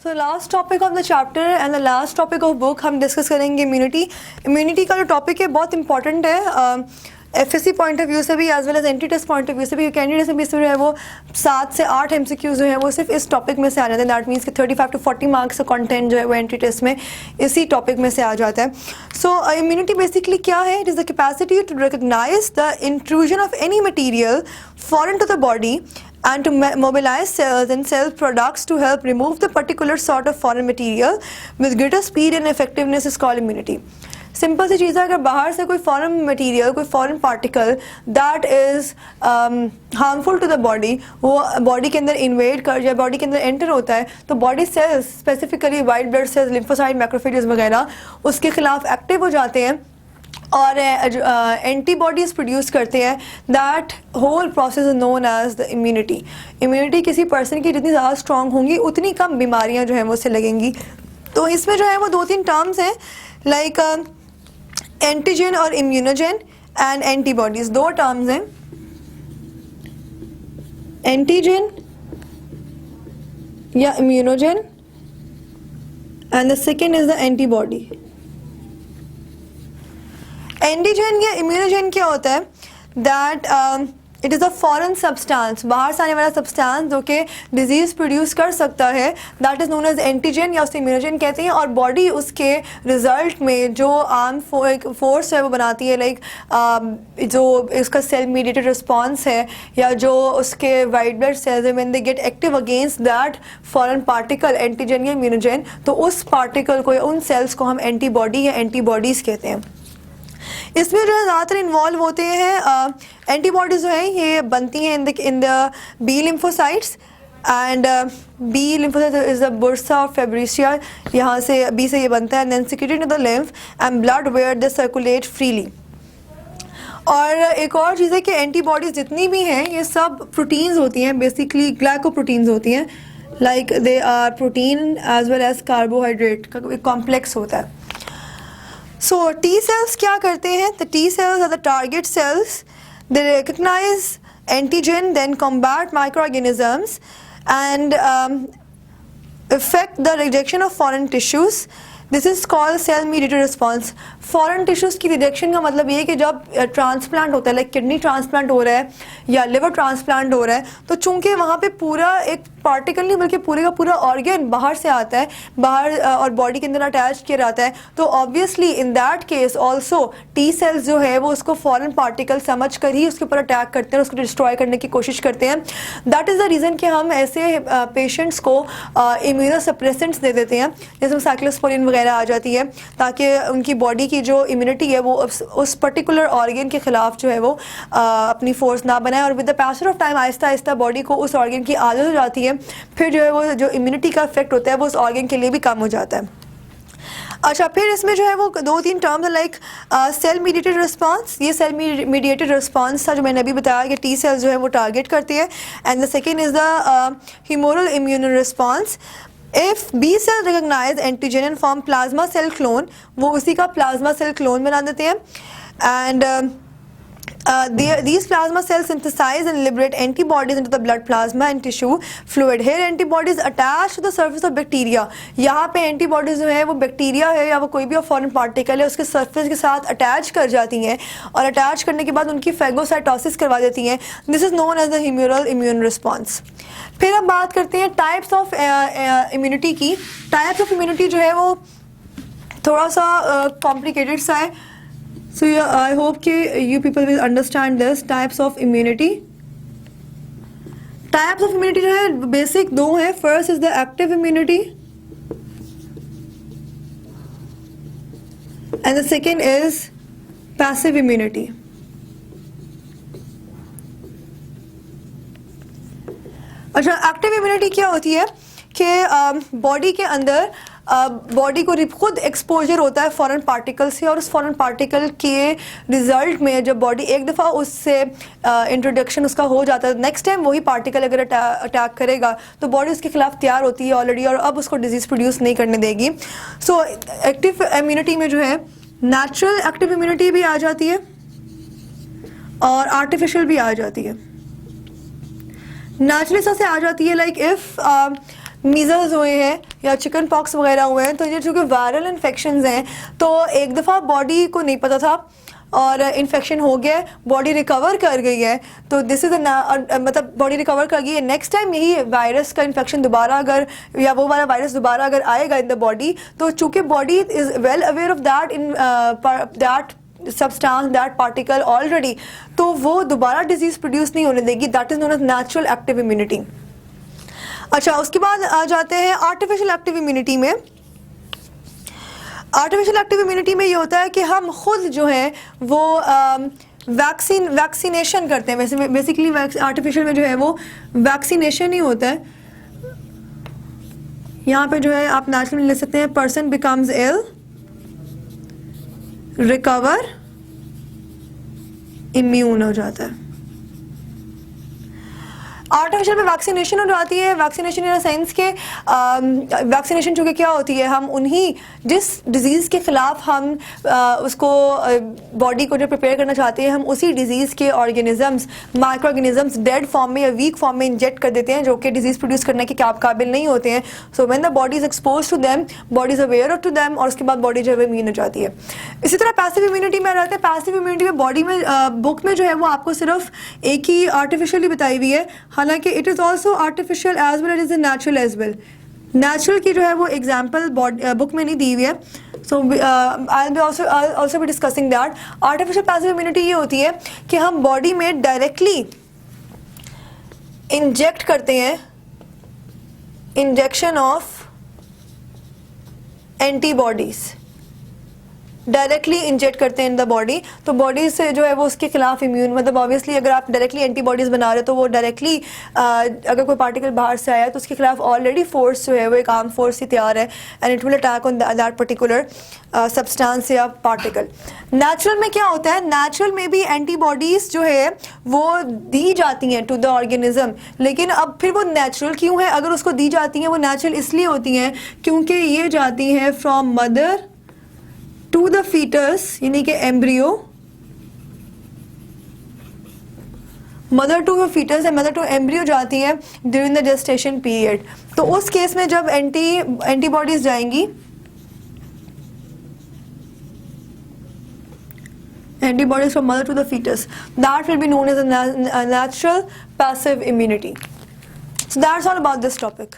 So last topic of the chapter and the last topic of book हम discuss करेंगे immunity. Immunity का जो topic है बहुत इंपॉर्टेंट है एफएससी पॉइंट ऑफ व्यू से भी as well as anti test point of view से भी। कैंडिडेट से भी जो है वो 7 से 8 MCQs जो है वो सिर्फ इस टॉपिक में से आ जाते हैं। दैट मीन्स कि 35 to 40 मार्क्स का कंटेंट जो है वो एंटी टेस्ट में इसी टॉपिक में से आ जाता है। सो इम्यूनिटी बेसिकली क्या है? It is the capacity to recognise the intrusion of any material foreign to the body and to mobilize cells and cell products to help remove the particular sort of foreign material with greater speed and effectiveness is called immunity. Simple सी चीज़ है, अगर बाहर से कोई foreign material, कोई foreign particle that is harmful to the body, वो body के अंदर इन्वेड कर या बॉडी के अंदर एंटर होता है तो body cells specifically white blood cells, lymphocyte, macrophages वगैरह उसके खिलाफ एक्टिव हो जाते हैं और एंटीबॉडीज़ प्रोड्यूस करते हैं। That whole process is known as the immunity. Immunity किसी पर्सन की जितनी ज़्यादा स्ट्रॉन्ग होंगी उतनी कम बीमारियां जो हैं वो उससे लगेंगी। तो इसमें जो है वो 2-3 टर्म्स हैं लाइक एंटीजन और इम्यूनोजन एंड एंटीबॉडीज़। 2 टर्म्स हैं, एंटीजन या immunogen and the second is the antibody. Antigen या इम्यूनोजन क्या होता है? That it is a foreign substance, बाहर से आने वाला सब्सटेंस जो कि डिजीज़ प्रोड्यूस कर सकता है, that is known as antigen या उसे इम्यूनोजन कहते हैं। और बॉडी उसके रिजल्ट में जो आर्म फोर्स है वो बनाती है, लाइक जो इसका सेल मीडिएटेड रिस्पॉन्स है या जो उसके वाइट ब्लड सेल्स है, when they get active against that foreign particle antigen या इम्यूनोजन, तो उस पार्टिकल को या उन सेल्स को हम एंटीबॉडी या एंटीबॉडीज़ कहते हैं। इसमें जो है ज़्यादातर इन्वॉल्व होते हैं एंटीबॉडीज़ जो हैं ये बनती हैं in the B lymphocytes and B lymphocytes is the bursa और फेब्रिशिया, यहाँ से बी से ये बनता है, then secreted in the lymph and blood where they circulate freely. और एक और चीज़ है कि एंटीबॉडीज़ जितनी भी हैं ये सब प्रोटीन्स होती हैं, बेसिकली ग्लाइकोप्रोटीन्स होती हैं, like they are protein as well as carbohydrate का एक कॉम्प्लेक्स होता है। So T cells क्या करते हैं? The T cells are the target cells. They recognize antigen, then combat microorganisms and affect the rejection of foreign tissues. This is called cell mediated response. Foreign tissues की rejection का मतलब ये है कि जब ट्रांसप्लांट होता है, लाइक किडनी ट्रांसप्लांट हो रहा है या लिवर ट्रांसप्लांट हो रहा है, तो चूंकि वहाँ पे पूरा एक पार्टिकल नहीं बल्कि पूरे का पूरा ऑर्गन बाहर से आता है, बाहर और बॉडी के अंदर अटैच किया रहता है, तो obviously in that case also T cells जो है वो उसको फॉरेन पार्टिकल समझ कर ही उसके ऊपर अटैक करते हैं, उसको डिस्ट्रॉय करने की कोशिश करते हैं। दैट इज़ द रीज़न कि हम ऐसे पेशेंट्स को इम्यूनोसप्रेसेंट्स दे देते हैं, जैसे साइक्लोस्पोरिन वगैरह आ जाती है, ताकि उनकी बॉडी की जो इम्यूनिटी है वो उस पर्टिकुलर ऑर्गन के खिलाफ जो है वो अपनी फोर्स ना बनाए। और with the passage of time Aahista Aahista body को उस ऑर्गन की आदत हो जाती है, फिर जो है वो जो इम्यूनिटी का इफेक्ट होता है वो उस ऑर्गन के लिए भी कम हो जाता है। अच्छा, फिर इसमें जो है वो 2-3 terms like cell mediated response. ये सेल मीडिएटेड रिस्पांस था जो मैंने अभी बताया कि टी सेल्स जो है वो टारगेट करती है। And the second is the humoral immune response. If B cell recognise antigen and form plasma cell clone, वो उसी का प्लाज्मा सेल क्लोन बना देते हैं। And these plasma cells synthesize and liberate antibodies into the blood plasma and tissue fluid. Here antibodies attach to the surface of bacteria. यहाँ पे antibodies जो है वो बैक्टीरिया है या वो कोई भी फॉरेन पार्टिकल है उसके सरफेस के साथ अटैच कर जाती हैं और अटैच करने के बाद उनकी फेगोसाइटोसिस करवा देती हैं। This is known as the humoral immune response. फिर अब बात करते हैं टाइप्स ऑफ इम्यूनिटी की। टाइप्स ऑफ इम्यूनिटी जो है वो थोड़ा सा कॉम्प्लिकेटेड सा है। So yeah, I hope कि you people will understand this types of immunity. Types of immunity जो है basic 2 है। First is the active immunity and the second is passive immunity. अच्छा, एक्टिव इम्यूनिटी क्या होती है कि बॉडी के अंदर बॉडी को खुद एक्सपोजर होता है फॉरेन पार्टिकल से, और उस फॉरेन पार्टिकल के रिजल्ट में जब बॉडी एक दफ़ा उससे इंट्रोडक्शन उसका हो जाता है, नेक्स्ट टाइम वही पार्टिकल अगर अटैक करेगा तो बॉडी उसके खिलाफ तैयार होती है ऑलरेडी और अब उसको डिजीज़ प्रोड्यूस नहीं करने देगी। सो एक्टिव इम्यूनिटी में जो है नेचुरल एक्टिव इम्यूनिटी भी आ जाती है और आर्टिफिशियल भी आ जाती है। नेचुरली से आ जाती है लाइक इफ़ मीजल्स हुए हैं या चिकन पॉक्स वगैरह हुए हैं, तो ये चूँकि वायरल इन्फेक्शंस हैं तो एक दफ़ा बॉडी को नहीं पता था और इन्फेक्शन हो गया, बॉडी रिकवर कर गई है, तो दिस इज़ मतलब बॉडी रिकवर कर गई है। नेक्स्ट टाइम यही वायरस का इन्फेक्शन दोबारा अगर या वो वाला वायरस दोबारा अगर आएगा इन द बॉडी, तो चूँकि body is well aware of that in that substance that particle already, तो वो दोबारा डिजीज़ प्रोड्यूस नहीं होने देगी। That is known as natural active immunity. अच्छा, उसके बाद आ जाते हैं आर्टिफिशियल एक्टिव इम्यूनिटी में। आर्टिफिशियल एक्टिव इम्यूनिटी में ये होता है कि हम खुद जो है वो वैक्सीनेशन करते हैं। वैसे बेसिकली आर्टिफिशियल में जो है वो वैक्सीनेशन ही होता है। यहाँ पे जो है आप नेचुरल ले सकते हैं, पर्सन बिकम्स इल, रिकवर, इम्यून हो जाता है। आर्टिफिशियल में वैक्सीनेशन हो जाती है। वैक्सीनेशन इन द सेंस के वैक्सीनेशन चूँकि क्या होती है, हम उन्हीं जिस डिज़ीज़ के ख़िलाफ़ हम उसको बॉडी को जो प्रिपेयर करना चाहते हैं, हम उसी डिज़ीज़ के organisms, micro organisms dead form में या वीक फॉर्म में इंजेक्ट कर देते हैं, जो कि डिज़ीज़ प्रोड्यूस करने के काबिल नहीं होते हैं। So when the body is expose to them, body is aware to them, और उसके बाद बॉडी जो है इम्यून हो जाती है। इसी तरह पैसिव इम्यूनिटी में आ जाते हैं। पैसिव इम्यूनिटी में बॉडी में बुक में जो है वो आपको सिर्फ एक ही आर्टिफिशियली बताई हुई है, हालांकि it is also artificial as well as natural as well. Natural की जो है वो एग्जाम्पल बुक में नहीं दी हुई है, so I will also be discussing that. Artificial passive immunity ये होती है कि हम बॉडी में डायरेक्टली इंजेक्ट करते हैं, injection of antibodies directly inject करते हैं इन द बॉडी, तो बॉडी से जो है वो उसके खिलाफ इम्यून, मतलब ऑब्वियसली अगर आप डायरेक्टली एंटीबॉडीज़ बना रहे हो तो वो डायरेक्टली अगर कोई पार्टिकल बाहर से आया तो उसके खिलाफ ऑलरेडी फोर्स जो है वो एक आर्म फोर्स ही तैयार है, and it will attack on that particular substance या पार्टिकल। नेचुरल में क्या होता है, नेचुरल में भी एंटीबॉडीज़ जो है वो दी जाती हैं टू द ऑर्गेनिज्म, लेकिन अब फिर वो नेचुरल क्यों है? अगर उसको दी जाती हैं वो नेचुरल इसलिए होती हैं क्योंकि ये जाती हैं from mother to the foetus, यानी कि एम्ब्रियो, मदर टू फीटस है, मदर टू एम्ब्रियो जाती है ड्यूरिंग द जेस्टेशन पीरियड। तो उस केस में जब एंटीबॉडीज जाएंगी, antibodies from mother to the foetus, that will be known as a natural passive immunity. So that's all about this topic.